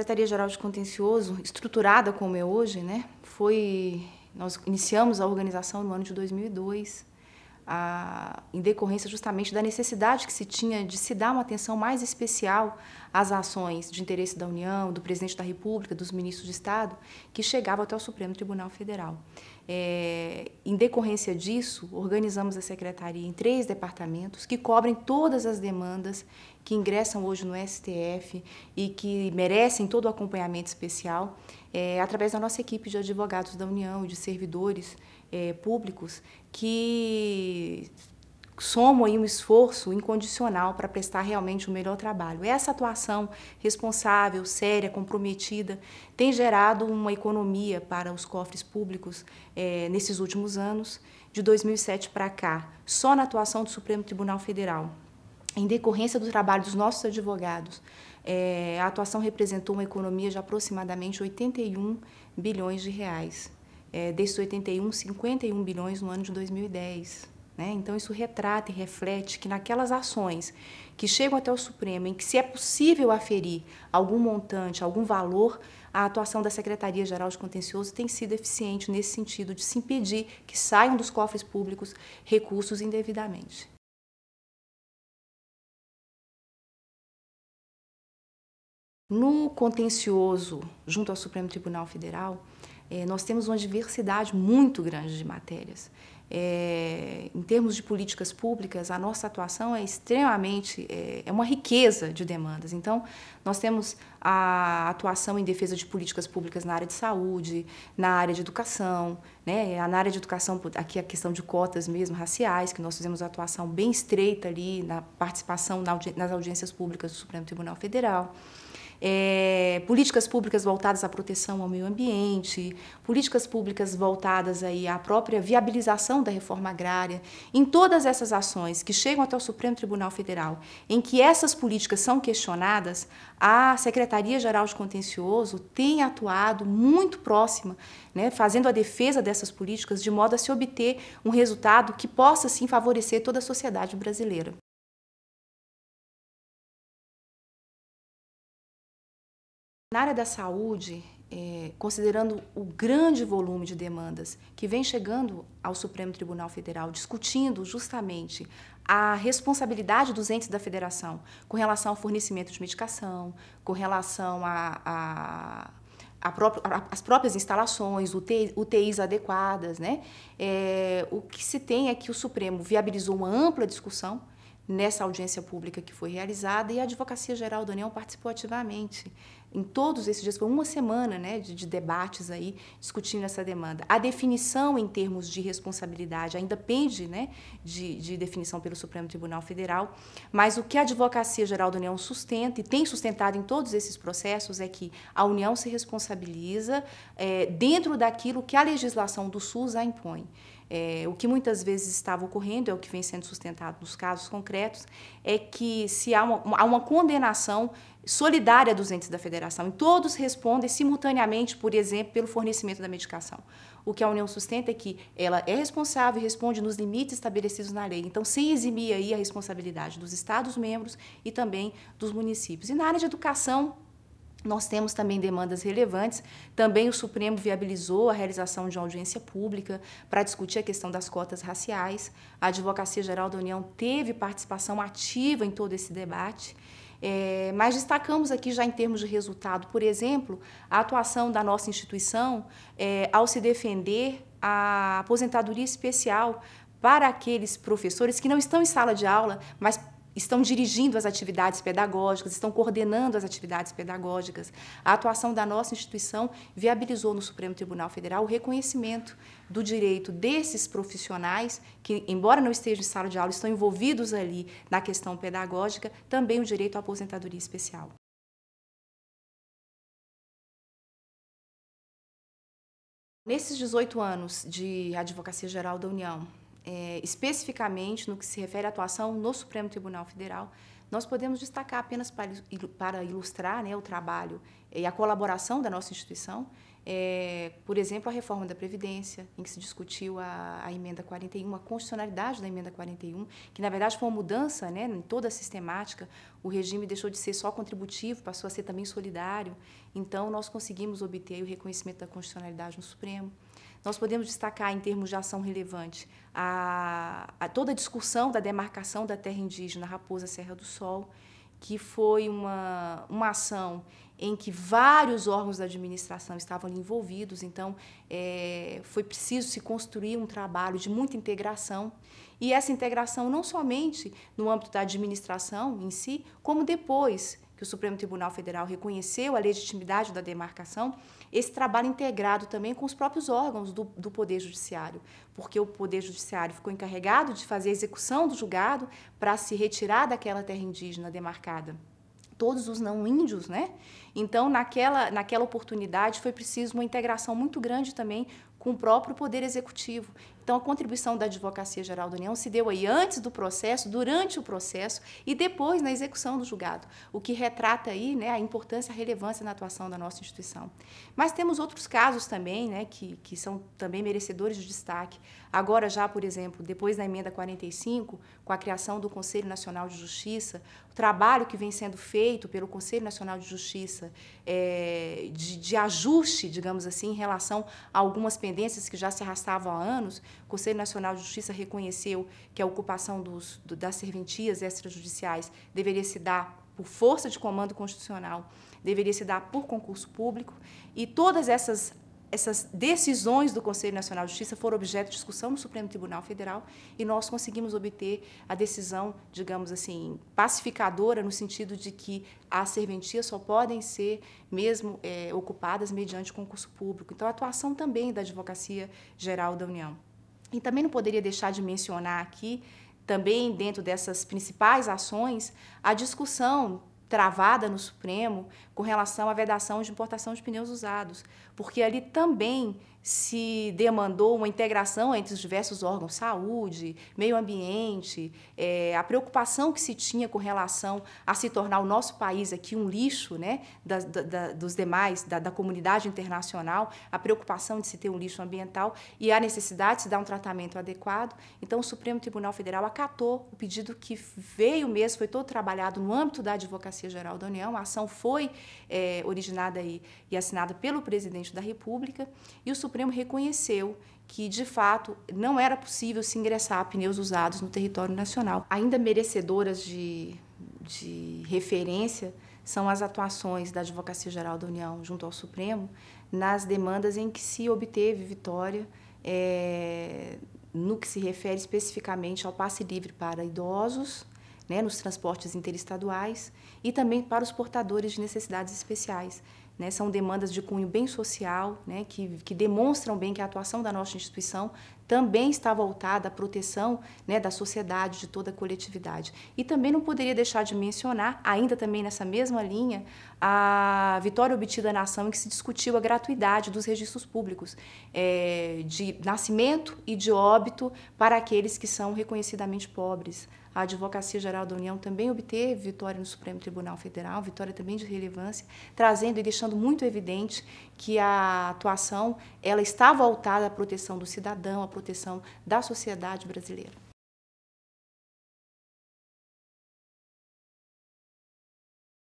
Secretaria-Geral de Contencioso, estruturada como é hoje, né, nós iniciamos a organização no ano de 2002, em decorrência justamente da necessidade que se tinha de se dar uma atenção mais especial às ações de interesse da União, do Presidente da República, dos ministros de Estado, que chegavam até o Supremo Tribunal Federal. Em decorrência disso, organizamos a Secretaria em 3 departamentos que cobrem todas as demandas que ingressam hoje no STF e que merecem todo o acompanhamento especial, através da nossa equipe de advogados da União e de servidores públicos que somam aí um esforço incondicional para prestar realmente o melhor trabalho. Essa atuação responsável, séria, comprometida, tem gerado uma economia para os cofres públicos nesses últimos anos, de 2007 para cá, só na atuação do Supremo Tribunal Federal. Em decorrência do trabalho dos nossos advogados, a atuação representou uma economia de aproximadamente 81 bilhões de reais. Desses 81, 51 bilhões no ano de 2010. Então, isso retrata e reflete que naquelas ações que chegam até o Supremo, em que se é possível aferir algum montante, algum valor, a atuação da Secretaria-Geral de Contencioso tem sido eficiente nesse sentido de se impedir que saiam dos cofres públicos recursos indevidamente. No contencioso, junto ao Supremo Tribunal Federal, nós temos uma diversidade muito grande de matérias. Em termos de políticas públicas, a nossa atuação é extremamente, é uma riqueza de demandas. Então, nós temos a atuação em defesa de políticas públicas na área de saúde, na área de educação, né? Na área de educação, aqui a questão de cotas mesmo raciais, que nós fizemos uma atuação bem estreita ali na participação nas audiências públicas do Supremo Tribunal Federal. Políticas públicas voltadas à proteção ao meio ambiente, políticas públicas voltadas aí à própria viabilização da reforma agrária. Em todas essas ações que chegam até o Supremo Tribunal Federal, em que essas políticas são questionadas, a Secretaria-Geral de Contencioso tem atuado muito próxima, né, fazendo a defesa dessas políticas de modo a se obter um resultado que possa, sim, favorecer toda a sociedade brasileira. Na área da saúde, considerando o grande volume de demandas que vem chegando ao Supremo Tribunal Federal, discutindo justamente a responsabilidade dos entes da federação com relação ao fornecimento de medicação, com relação às próprias instalações, UTIs adequadas, né? O que se tem é que o Supremo viabilizou uma ampla discussão nessa audiência pública que foi realizada e a Advocacia Geral da União participou ativamente. Em todos esses dias, foi uma semana, né, de debates aí, discutindo essa demanda. A definição em termos de responsabilidade ainda pende, né, de definição pelo Supremo Tribunal Federal, mas o que a Advocacia Geral da União sustenta e tem sustentado em todos esses processos é que a União se responsabiliza dentro daquilo que a legislação do SUS a impõe. O que muitas vezes estava ocorrendo, é o que vem sendo sustentado nos casos concretos, é que se há uma condenação solidária dos entes da federação, e todos respondem simultaneamente, por exemplo, pelo fornecimento da medicação. O que a União sustenta é que ela é responsável e responde nos limites estabelecidos na lei, então sem eximir aí a responsabilidade dos Estados-membros e também dos municípios. E na área de educação, nós temos também demandas relevantes. Também o Supremo viabilizou a realização de uma audiência pública para discutir a questão das cotas raciais. A Advocacia Geral da União teve participação ativa em todo esse debate. Mas destacamos aqui já em termos de resultado, por exemplo, a atuação da nossa instituição ao se defender a aposentadoria especial para aqueles professores que não estão em sala de aula, mas estão dirigindo as atividades pedagógicas, estão coordenando as atividades pedagógicas. A atuação da nossa instituição viabilizou no Supremo Tribunal Federal o reconhecimento do direito desses profissionais que, embora não estejam em sala de aula, estão envolvidos ali na questão pedagógica, também o direito à aposentadoria especial. Nesses 18 anos de Advocacia Geral da União, especificamente no que se refere à atuação no Supremo Tribunal Federal, Nós podemos destacar apenas para ilustrar, né, o trabalho e a colaboração da nossa instituição, por exemplo, a reforma da Previdência, em que se discutiu a emenda 41, a constitucionalidade da emenda 41, que, na verdade, foi uma mudança, né, em toda a sistemática. O regime deixou de ser só contributivo, passou a ser também solidário. Então, nós conseguimos obter o reconhecimento da constitucionalidade no Supremo. Nós podemos destacar, em termos de ação relevante, toda a discussão da demarcação da terra indígena Raposa Serra do Sol, que foi uma ação em que vários órgãos da administração estavam ali envolvidos. Então, foi preciso se construir um trabalho de muita integração, e essa integração não somente no âmbito da administração em si, como depois que o Supremo Tribunal Federal reconheceu a legitimidade da demarcação, esse trabalho integrado também com os próprios órgãos do Poder Judiciário, porque o Poder Judiciário ficou encarregado de fazer a execução do julgado para se retirar daquela terra indígena demarcada todos os não índios, né? Então, naquela oportunidade, foi preciso uma integração muito grande também com o próprio Poder Executivo. Então, a contribuição da Advocacia Geral da União se deu aí antes do processo, durante o processo e depois na execução do julgado, o que retrata aí, né, a importância, a relevância na atuação da nossa instituição. Mas temos outros casos também, né, que são também merecedores de destaque. Agora já, por exemplo, depois da emenda 45, com a criação do Conselho Nacional de Justiça, o trabalho que vem sendo feito pelo Conselho Nacional de Justiça de ajuste, digamos assim, em relação a algumas pendências que já se arrastavam há anos. O Conselho Nacional de Justiça reconheceu que a ocupação das serventias extrajudiciais deveria se dar por força de comando constitucional, deveria se dar por concurso público, e todas essas decisões do Conselho Nacional de Justiça foram objeto de discussão no Supremo Tribunal Federal, e nós conseguimos obter a decisão, digamos assim, pacificadora, no sentido de que as serventias só podem ser mesmo ocupadas mediante concurso público. Então, a atuação também da Advocacia Geral da União. E também não poderia deixar de mencionar aqui, também dentro dessas principais ações, a discussão travada no Supremo com relação à vedação de importação de pneus usados, porque ali também se demandou uma integração entre os diversos órgãos, saúde, meio ambiente, a preocupação que se tinha com relação a se tornar o nosso país aqui um lixo, né, dos demais, da comunidade internacional, a preocupação de se ter um lixo ambiental e a necessidade de se dar um tratamento adequado. Então, o Supremo Tribunal Federal acatou o pedido que veio mesmo, foi todo trabalhado no âmbito da Advocacia Geral da União. A ação foi originada e assinada pelo presidente da República, e o Supremo reconheceu que, de fato, não era possível se ingressar pneus usados no território nacional. Ainda merecedoras de referência são as atuações da Advocacia Geral da União junto ao Supremo nas demandas em que se obteve vitória no que se refere especificamente ao passe livre para idosos, né, nos transportes interestaduais, e também para os portadores de necessidades especiais. Né, são demandas de cunho bem social, né, que demonstram bem que a atuação da nossa instituição também está voltada à proteção, né, da sociedade, de toda a coletividade. E também não poderia deixar de mencionar, ainda também nessa mesma linha, a vitória obtida na ação em que se discutiu a gratuidade dos registros públicos de nascimento e de óbito para aqueles que são reconhecidamente pobres. A Advocacia Geral da União também obteve vitória no Supremo Tribunal Federal, vitória também de relevância, trazendo e deixando muito evidente que a atuação ela está voltada à proteção do cidadão, à proteção da sociedade brasileira.